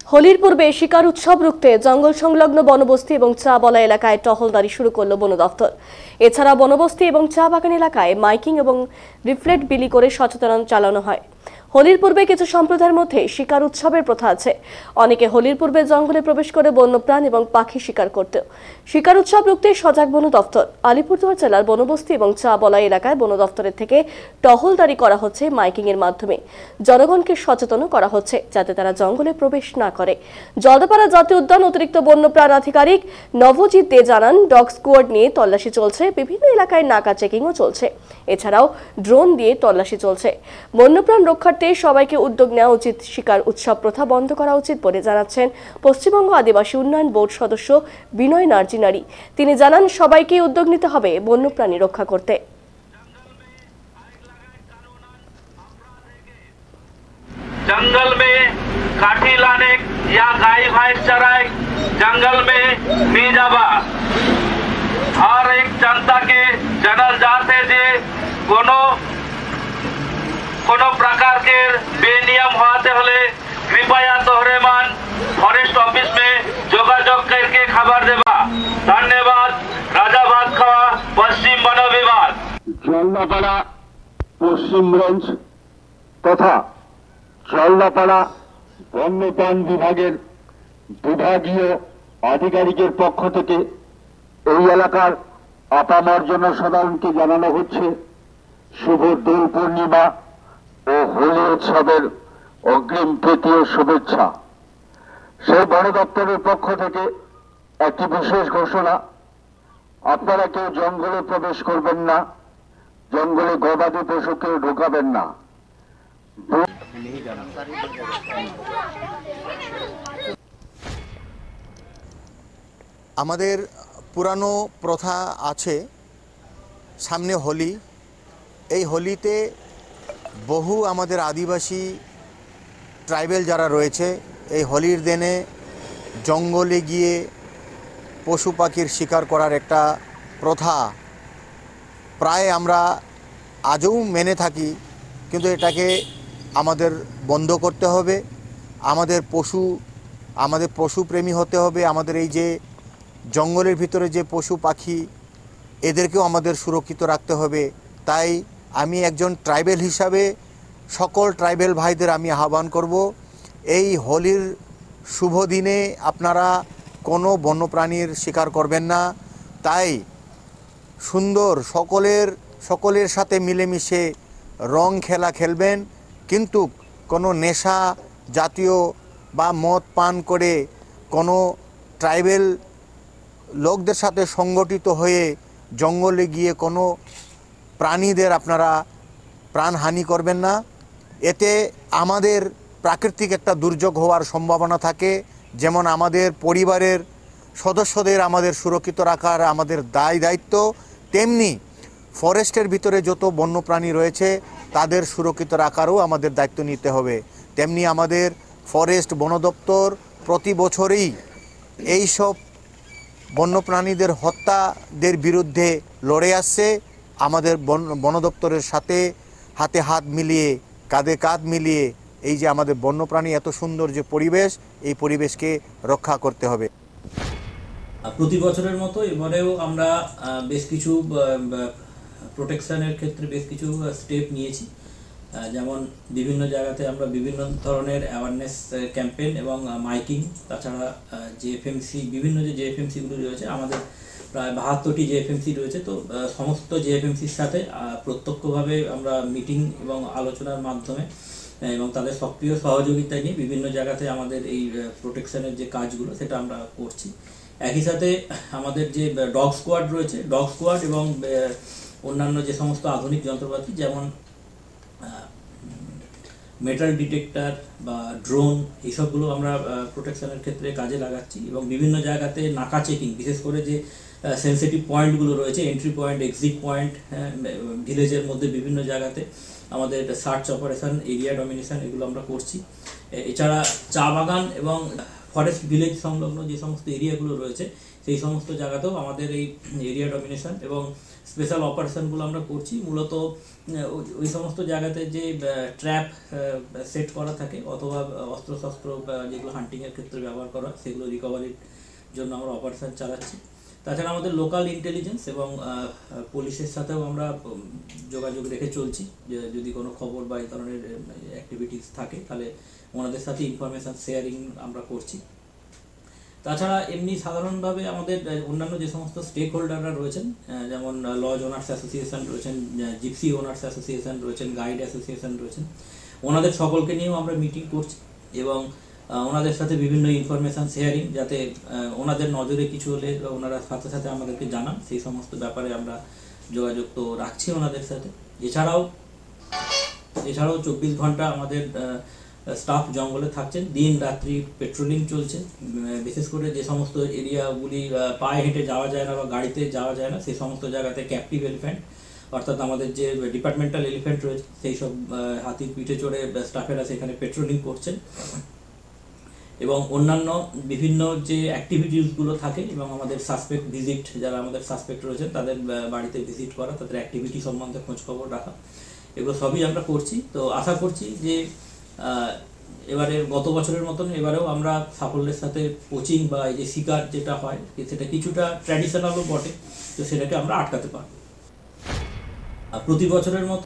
হোলির পূর্বে শিকার উৎসব রুখতে জঙ্গল সংলগ্ন বনবস্তি এবং চা বলা এলাকায় টহলদারি শুরু করল বন দফতর। এছাড়া বনবস্তি এবং চা বাগান এলাকায় মাইকিং এবং লিফলেট বিলি করে সচেতনতা চালানো হয়। হোলির পূর্বে কিছু সম্প্রদায়ের মধ্যে শিকার উৎসবের প্রথা আছে। অনেকে হোলির পূর্বে জঙ্গলে প্রবেশ করে বন্যপ্রাণ এবং পাখি শিকার করত। শিকার উৎসব রুখতে সজাগ বন দফতর। আলিপুরদুয়ার জেলার বনবস্তি এবং চা বলা এলাকায় বন দফতরের থেকে টহলদারি করা হচ্ছে মাইকিং এর মাধ্যমে। জনগণকে সচেতন করা হচ্ছে যাতে তারা জঙ্গলে প্রবেশ না করে। জলদাপাড়া জাতীয় উদ্যান অতিরিক্ত বন্যপ্রাণ আধিকারিক নবজিৎ দে জানান, ডগ স্কোয়াড নিয়ে তল্লাশি চলছে, বিভিন্ন এলাকায় নাকা চেকিংও চলছে। এছাড়াও ড্রোন দিয়ে তল্লাশি চলছে। বন্যপ্রাণ রক্ষার্থে সবাইকে উদ্যোগ নেওয়া উচিত। শিকার উৎসব প্রথা বন্ধ করা উচিত বলে জানাচ্ছেন পশ্চিমবঙ্গ আদিবাসী উন্নয়ন বোর্ড সদস্য বিনয় নার্জিনারি। তিনি জানান, সবাইকে উদ্যোগ নিতে হবে বন্যপ্রাণী রক্ষা করতে। जंगल में काठी लाने या गाय भैंस चराए जंगल में नहीं जावा। हर एक जनता के जानल जाते जे कोनो प्रकार के बेनियम होते हले कृपया तोहरे मान फॉरेस्ट ऑफिस में जोगाजोग करके खबर देवा। धन्यवाद। राजा भात खावा, पश्चिम वन विभाग, जलदापाड़ा पश्चिम रेंज तथा জলদাপাড়া বন্যপ্রাণ বিভাগের বিভাগীয় আধিকারিকের পক্ষ থেকে এই এলাকার আপামর জনসাধারণকে জানানো হচ্ছে শুভ দোল পূর্ণিমা ও হোলি উৎসবের অগ্রিম প্রীতি ও শুভেচ্ছা। সেই বন দপ্তরের পক্ষ থেকে একটি বিশেষ ঘোষণা, আপনারা কেউ জঙ্গলে প্রবেশ করবেন না, জঙ্গলে গবাদি পশুকেও ঢোকাবেন না। আমাদের পুরানো প্রথা আছে, সামনে হোলি। এই হোলিতে বহু আমাদের আদিবাসী ট্রাইবেল যারা রয়েছে এই হোলির দিনে জঙ্গলে গিয়ে পশু পাখির শিকার করার একটা প্রথা প্রায় আমরা আজও মেনে থাকি, কিন্তু এটাকে আমাদের বন্ধ করতে হবে। আমাদের পশুপ্রেমী হতে হবে। আমাদের এই যে জঙ্গলের ভিতরে যে পশু পাখি এদেরকেও আমাদের সুরক্ষিত রাখতে হবে। তাই আমি একজন ট্রাইবেল হিসাবে সকল ট্রাইবেল ভাইদের আমি আহ্বান করব, এই হোলির শুভ দিনে আপনারা কোনো বন্যপ্রাণীর শিকার করবেন না। তাই সুন্দর সকলের সাথে মিলেমিশে রং খেলা খেলবেন, কিন্তু কোনো নেশা জাতীয় বা মদ পান করে কোনো ট্রাইবেল লোকদের সাথে সংগঠিত হয়ে জঙ্গলে গিয়ে কোনো প্রাণীদের আপনারা প্রাণহানি করবেন না। এতে আমাদের প্রাকৃতিক একটা দুর্যোগ হওয়ার সম্ভাবনা থাকে। যেমন আমাদের পরিবারের সদস্যদের আমাদের সুরক্ষিত রাখার আমাদের দায়িত্ব, তেমনি ফরেস্টের ভিতরে যত বন্যপ্রাণী রয়েছে তাদের সুরক্ষিত রাখারও আমাদের দায়িত্ব নিতে হবে। তেমনি আমাদের ফরেস্ট বন দপ্তর প্রতি বছরই এই সব বন্যপ্রাণীদের হত্যাদের বিরুদ্ধে লড়ে আসছে। আমাদের বন দপ্তরের সাথে হাতে হাত মিলিয়ে, কাঁধে কাঁধ মিলিয়ে এই যে আমাদের বন্যপ্রাণী এত সুন্দর যে পরিবেশ, এই পরিবেশকে রক্ষা করতে হবে। প্রতি বছরের মতো এবারেও আমরা বেশ কিছু প্রোটেকশনের ক্ষেত্রে বেশ কিছু স্টেপ নিয়েছি। যেমন বিভিন্ন জায়গাতে আমরা বিভিন্ন ধরনের অ্যাওয়ারনেস ক্যাম্পেইন এবং মাইকিং, তাছাড়া জেএফএমসি, বিভিন্ন যে জেএফএমসিগুলো রয়েছে, আমাদের প্রায় 72টি জেএফএমসি রয়েছে। তো সমস্ত জেএফএমসির সাথে প্রত্যক্ষভাবে আমরা মিটিং এবং আলোচনার মাধ্যমে এবং তাদের সক্রিয় সহযোগিতা নিয়ে বিভিন্ন জায়গাতে আমাদের এই প্রোটেকশনের যে কাজগুলো সেটা আমরা করছি। একই সাথে আমাদের যে ডগ স্কোয়াড রয়েছে, ডগ স্কোয়াড এবং অন্যান্য যে সমস্ত আধুনিক যন্ত্রপাতি যেমন মেটাল ডিটেক্টর বা ড্রোন, এইসবগুলো আমরা প্রোটেকশনের ক্ষেত্রে কাজে লাগাচ্ছি। এবং বিভিন্ন জায়গাতে নাকা চেকিং, বিশেষ করে যে সেন্সিটিভ পয়েন্টগুলো রয়েছে, এন্ট্রি পয়েন্ট, এক্সিট পয়েন্ট, ভিলেজের মধ্যে বিভিন্ন জায়গাতে আমাদের সার্চ অপারেশন, এরিয়া ডমিনেশন, এগুলো আমরা করছি। এছাড়া চা বাগান এবং ফরেস্ট ভিলেজ সংলগ্ন যে সমস্ত এরিয়াগুলো রয়েছে সেই সমস্ত জায়গাতেও আমাদের এই এরিয়া ডমিনেশন এবং স্পেশাল অপারেশনগুলো আমরা করছি। মূলত ওই সমস্ত জায়গাতে যে ট্র্যাপ সেট করা থাকে অথবা অস্ত্রশস্ত্র যেগুলো হান্টিংয়ের ক্ষেত্রে ব্যবহার করা সেগুলো রিকভারির জন্য আমরা অপারেশন চালাচ্ছি। তাছাড়া আমাদের লোকাল ইন্টেলিজেন্স এবং পুলিশের সাথেও আমরা যোগাযোগ রেখে চলছি, যে যদি কোনো খবর বা এই ধরনের অ্যাক্টিভিটিস থাকে তাহলে ওনাদের সাথে ইনফরমেশান শেয়ারিং আমরা করছি। তাছাড়া এমনি সাধারণভাবে আমাদের অন্যান্য যে সমস্ত স্টেক হোল্ডাররা রয়েছেন, যেমন লজ ওনার্স অ্যাসোসিয়েশন রয়েছেন, জিপসি ওনার্স অ্যাসোসিয়েশন রয়েছেন, গাইড অ্যাসোসিয়েশন রয়েছেন, ওনাদের সকলকে নিয়েও আমরা মিটিং করছি এবং ওনাদের সাথে বিভিন্ন ইনফরমেশান শেয়ারিং, যাতে ওনাদের নজরে কিছু হলে ওনারা সাথে সাথে আমাদেরকে জানান, সেই সমস্ত ব্যাপারে আমরা যোগাযোগ তো রাখছি ওনাদের সাথে। এছাড়াও 24 ঘন্টা আমাদের স্টাফ জঙ্গলে থাকছেন, দিন রাত্রি পেট্রোলিং চলছে। বিশেষ করে যে সমস্ত এরিয়াগুলি পায়ে হেঁটে যাওয়া যায় না বা গাড়িতে যাওয়া যায় না, সেই সমস্ত জায়গাতে ক্যাপটিভ এলিফ্যান্ট অর্থাৎ আমাদের যে ডিপার্টমেন্টাল এলিফ্যান্ট রয়েছে সেই সব হাতির পিঠে চড়ে স্টাফেরা সেখানে পেট্রোলিং করছেন এবং অন্যান্য বিভিন্ন যে অ্যাক্টিভিটিসগুলো থাকে এবং আমাদের সাসপেক্ট ভিজিট, যারা আমাদের সাসপেক্ট রয়েছেন তাদের বাড়িতে ভিজিট করা, তাদের অ্যাক্টিভিটি সম্বন্ধে খোঁজখবর রাখা, এগুলো সবই আমরা করছি। তো আশা করছি যে এবারে গত বছরের মতন এবারেও আমরা সাফল্যের সাথে কোচিং বা এই যে শিকার যেটা হয় সেটা কিছুটা ট্র্যাডিশনালও বটে, তো সেটাকে আমরা আটকাতে পারব। প্রতি বছরের মতো